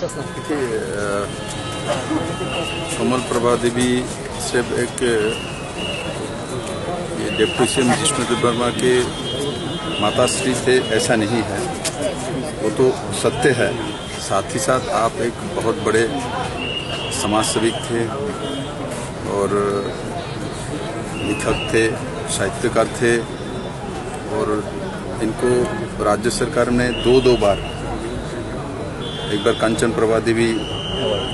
देखिए, कमल प्रभा देवी सिर्फ एक ये डिप्टी सीएम जिष्णुदेव वर्मा के माताश्री थे ऐसा नहीं है, वो तो सत्य है। साथ ही साथ आप एक बहुत बड़े समाज सेवक थे और लेखक थे, साहित्यकार थे और इनको राज्य सरकार ने दो बार, एक बार कंचन प्रभा देवी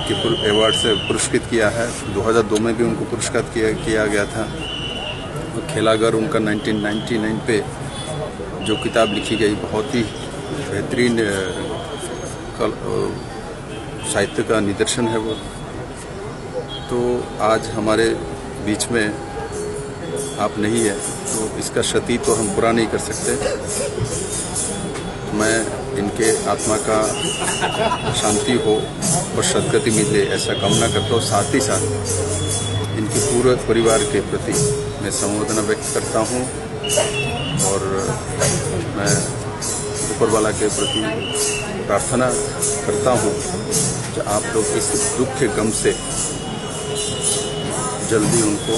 के अवार्ड से पुरस्कृत किया है। 2002 में भी उनको पुरस्कृत किया गया था। और खेलागर उनका 1999 पे जो किताब लिखी गई बहुत ही बेहतरीन साहित्य का निदर्शन है वो। तो आज हमारे बीच में आप नहीं है तो इसका क्षति तो हम पूरा नहीं कर सकते। मैं इनके आत्मा का शांति हो और सद्गति मिले ऐसा कामना करता हूँ। साथ ही साथ इनके पूरे परिवार के प्रति मैं संवेदना व्यक्त करता हूँ और मैं ऊपर वाला के प्रति प्रार्थना करता हूँ कि आप लोग इस दुख के गम से जल्दी उनको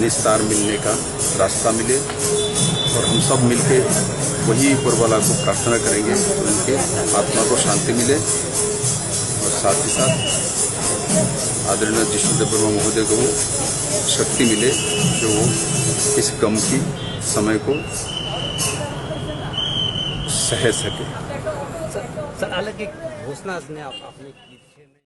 निस्तार मिलने का रास्ता मिले और हम सब मिलके वही ऊपर वाला को प्रार्थना करेंगे तो उनके आत्मा को शांति मिले और साथ ही साथ आदरणीय जिष्णुदेव वर्मा महोदय को शक्ति मिले जो वो इस गम की समय को सह सके। सर, अलग एक घोषणा आपने की